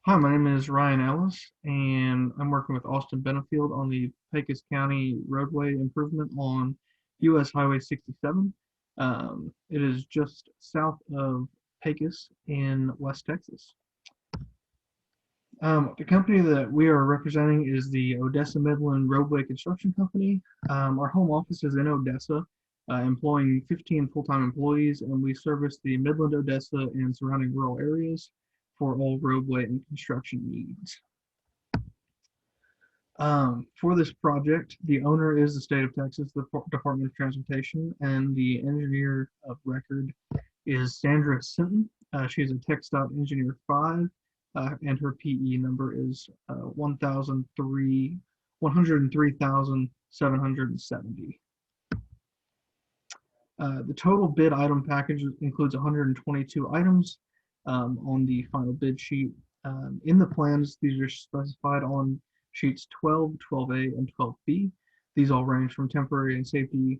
Hi, my name is Ryan Ellis, and I'm working with Austin Benefield on the Pecos County roadway improvement on US Highway 67. It is just south of Pecos in West Texas. The company that we are representing is the Odessa Midland Roadway Construction Company. Our home office is in Odessa, employing 15 full-time employees, and we service the Midland, Odessa, and surrounding rural areas for all roadway and construction needs. For this project, the owner is the state of Texas, the Department of Transportation, and the engineer of record is Sandra Sinton. She is a TxDOT Engineer 5, and her PE number is 103,770. The total bid item package includes 122 items on the final bid sheet. In the plans, these are specified on sheets 12, 12A, and 12B. These all range from temporary and safety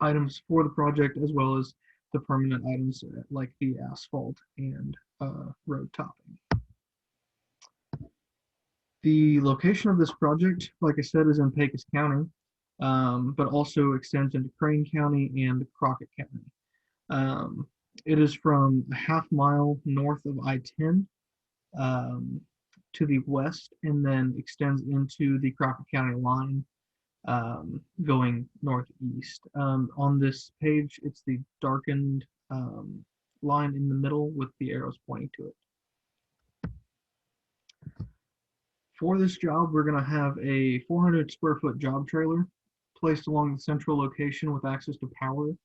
items for the project, as well as the permanent items like the asphalt and road topping. The location of this project, like I said, is in Pecos County, but also extends into Crane County and Crockett County. It is from a half-mile north of I-10 to the west, and then extends into the Crockett County line, going northeast. On this page, it's the darkened line in the middle with the arrows pointing to it. For this job, we're going to have a 400 square foot job trailer placed along the central location with access to power.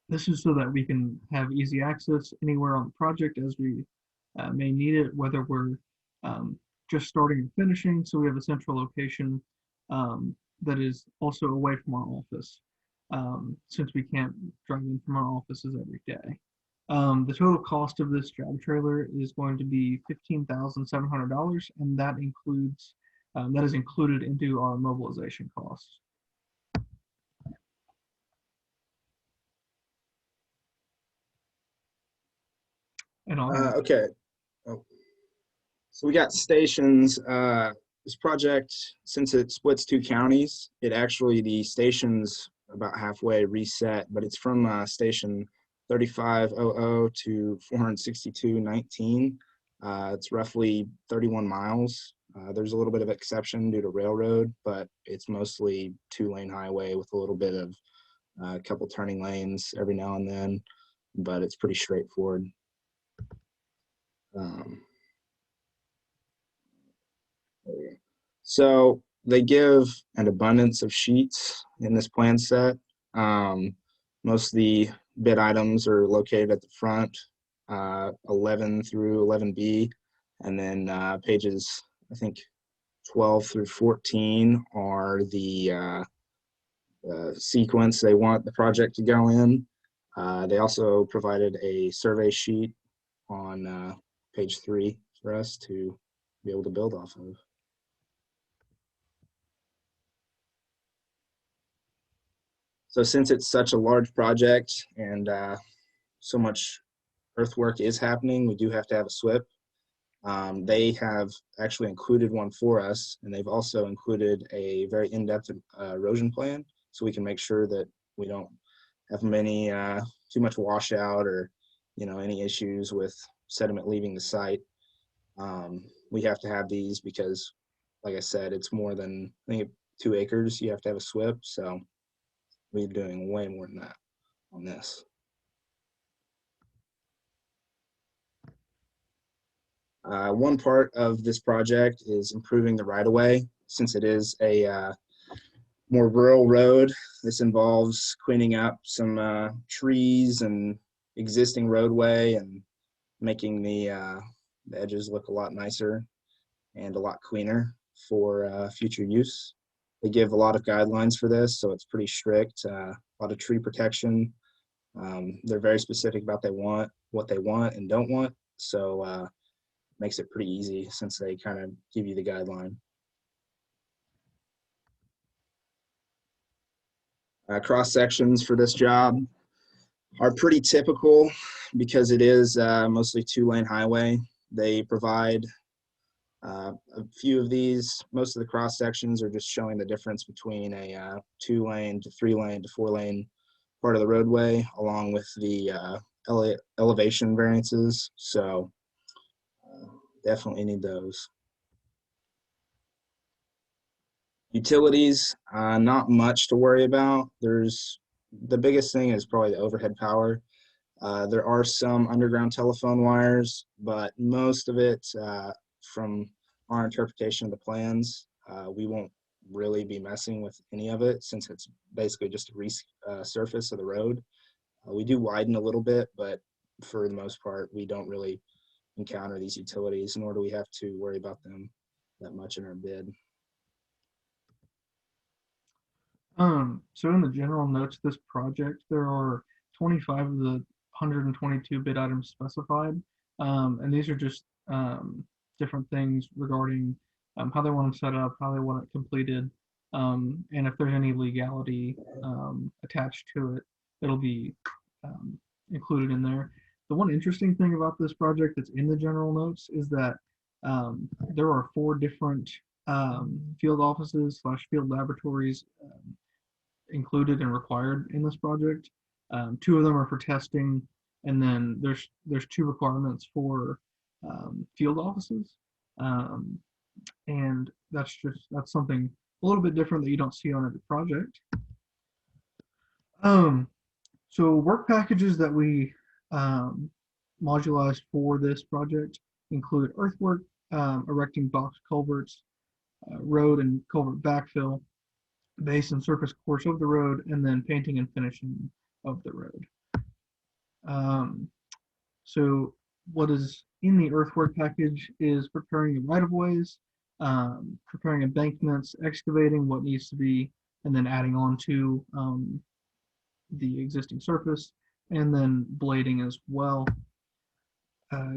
This is so that we can have easy access anywhere on the project as we may need it, whether we're just starting or finishing. So we have a central location that is also away from our office, since we can't drive in from our offices every day. The total cost of this job trailer is going to be $15,700, and that includes that is included into our mobilization costs. And Okay. Oh. So we got stations. This project, since it splits two counties, the station's about halfway reset, but it's from station 3500 to 462.19. It's roughly 31 miles. There's a little bit of exception due to railroad, but it's mostly two-lane highway with a little bit of a couple turning lanes every now and then, but it's pretty straightforward. So they give an abundance of sheets in this plan set. Most of the bid items are located at the front, 11 through 11B, and then pages, I think, 12 through 14 are the sequence they want the project to go in. They also provided a survey sheet on page 3 for us to be able to build off of. So since it's such a large project and so much earthwork is happening, we do have to have a SWIP. They have actually included one for us, and they've also included a very in-depth erosion plan, so we can make sure that we don't have too much washout or any issues with sediment leaving the site. We have to have these because, like I said, it's more than, I think, 2 acres. You have to have a SWIP, so we're doing way more than that on this. One part of this project is improving the right-of-way. Since it is a more rural road, this involves cleaning up some trees and existing roadway and making the edges look a lot nicer and a lot cleaner for future use. They give a lot of guidelines for this, so it's pretty strict. A lot of tree protection. They're very specific about what they want and don't want, so makes it pretty easy since they kind of give you the guideline. Cross sections for this job. are pretty typical because it is mostly two-lane highway. They provide a few of these. Most of the cross sections are just showing the difference between a two-lane to three-lane to four-lane part of the roadway, along with the elevation variances. So definitely need those. Utilities, not much to worry about. The biggest thing is probably the overhead power. There are some underground telephone wires, but most of it, from our interpretation of the plans, we won't really be messing with any of it since it's basically just a resurface of the road. We do widen a little bit, but for the most part, we don't really encounter these utilities, nor do we have to worry about them that much in our bid. So in the general notes of this project, there are 25 of the 122 bid items specified. And these are just different things regarding how they want them set up, how they want it completed, and if there's any legality attached to it, it'll be included in there. The one interesting thing about this project that's in the general notes is that there are 4 different field offices slash field laboratories included and required in this project. 2 of them are for testing, and then there's 2 requirements for field offices, and that's something a little bit different that you don't see on every project. So work packages that we modularized for this project include earthwork, erecting box culverts, road and culvert backfill, base and surface course of the road, and then painting and finishing of the road. So what is in the earthwork package is preparing the right-of-ways, preparing embankments, excavating what needs to be, and then adding on to the existing surface, and then blading as well.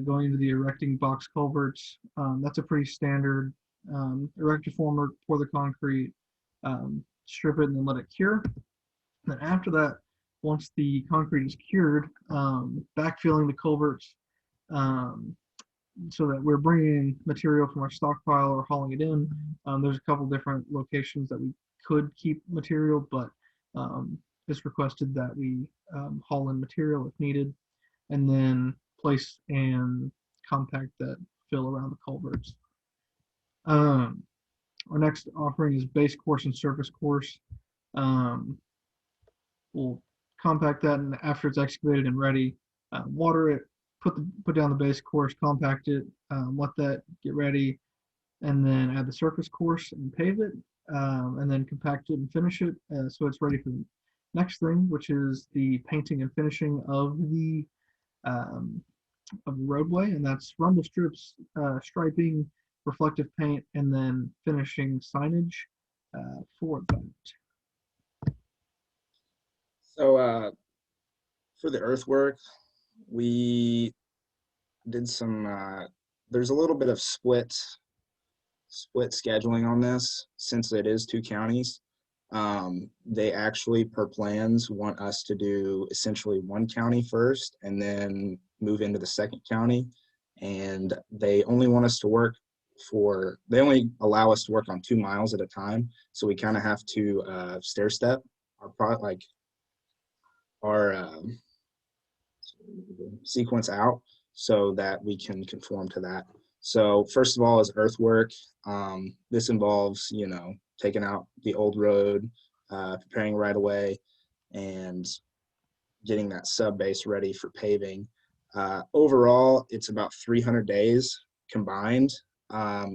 Going into the erecting box culverts, that's a pretty standard erect a former, pour the concrete, strip it, and then let it cure. Then after that, once the concrete is cured, backfilling the culverts so that we're bringing material from our stockpile or hauling it in. There's a couple different locations that we could keep material, but it's requested that we haul in material if needed, and then place and compact that fill around the culverts. Our next offering is base course and surface course. We'll compact that, and after it's excavated and ready, water it, put down the base course, compact it, let that get ready, and then add the surface course and pave it, and then compact it and finish it so it's ready for the next thing, which is the painting and finishing of the roadway, and that's rumble strips, striping, reflective paint, and then finishing signage for that. So for the earthwork, we did some, there's a little bit of split scheduling on this since it is 2 counties. They actually, per plans, want us to do essentially 1 county first and then move into the 2nd county. And they only want us to work they only allow us to work on 2 miles at a time. So we kind of have to stair step our sequence out so that we can conform to that. So first of all is earthwork. This involves, taking out the old road, preparing right away, and getting that sub base ready for paving. Overall, it's about 300 days combined.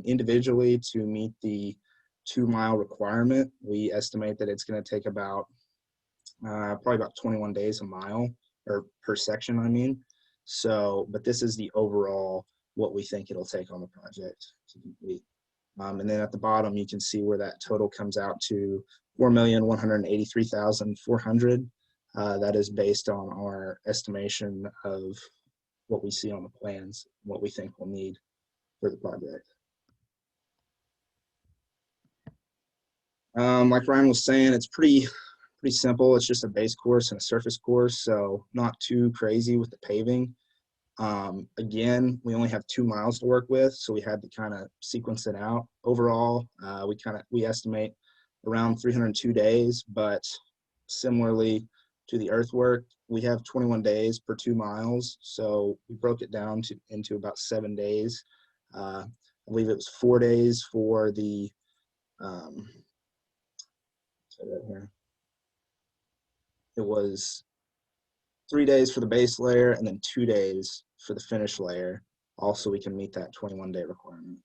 Individually, to meet the 2-mile requirement, we estimate that it's going to take about probably about 21 days a mile, or per section, I mean. So, but this is the overall what we think it'll take on the project to complete. And then at the bottom, you can see where that total comes out to $4,183,400. That is based on our estimation of what we see on the plans, what we think we'll need for the project. Like Ryan was saying, it's pretty pretty simple. It's just a base course and a surface course, so not too crazy with the paving. Again, we only have 2 miles to work with, so we had to kind of sequence it out. Overall, we estimate around 302 days, but similarly to the earthwork, we have 21 days per 2 miles, so we broke it down into about 7 days. I believe it was 4 days for the right here. It was 3 days for the base layer and then 2 days for the finish layer. Also, we can meet that 21-day requirement.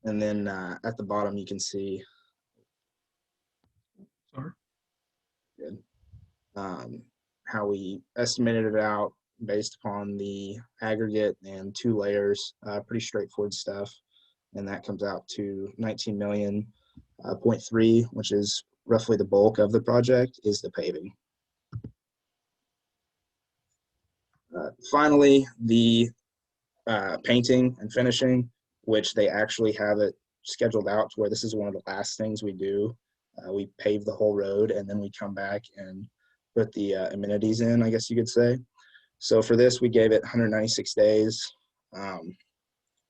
And then at the bottom, you can see Sorry. good, how we estimated it out based upon the aggregate and 2 layers. Pretty straightforward stuff. And that comes out to 19 million, 0.3, which is roughly the bulk of the project, is the paving. Finally, the painting and finishing, which they actually have it scheduled out to where this is one of the last things we do. We pave the whole road and then we come back and put the amenities in, I guess you could say. So for this, we gave it 196 days.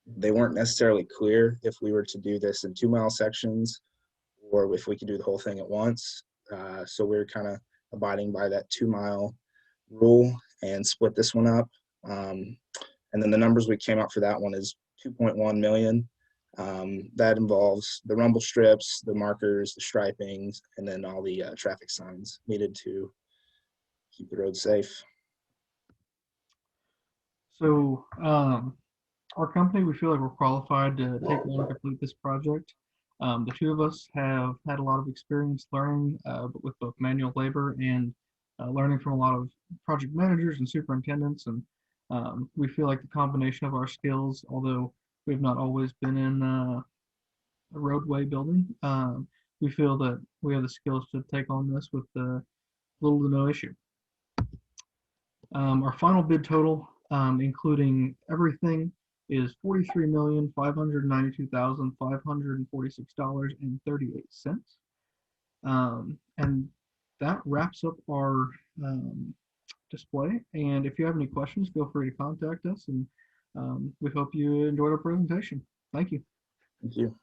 They weren't necessarily clear if we were to do this in 2-mile sections or if we could do the whole thing at once. So we were kind of abiding by that 2-mile rule and split this one up. And then the numbers we came out for that one is 2.1 million. That involves the rumble strips, the markers, the stripings, and then all the traffic signs needed to keep the road safe. So our company, we feel like we're qualified to take on and complete this project. The 2 of us have had a lot of experience learning with both manual labor and learning from a lot of project managers and superintendents. And we feel like the combination of our skills, although we've not always been in a roadway building, we feel that we have the skills to take on this with little to no issue. Our final bid total, including everything, is $43,592,546.38. And that wraps up our display. And if you have any questions, feel free to contact us. And we hope you enjoyed our presentation. Thank you. Thank you.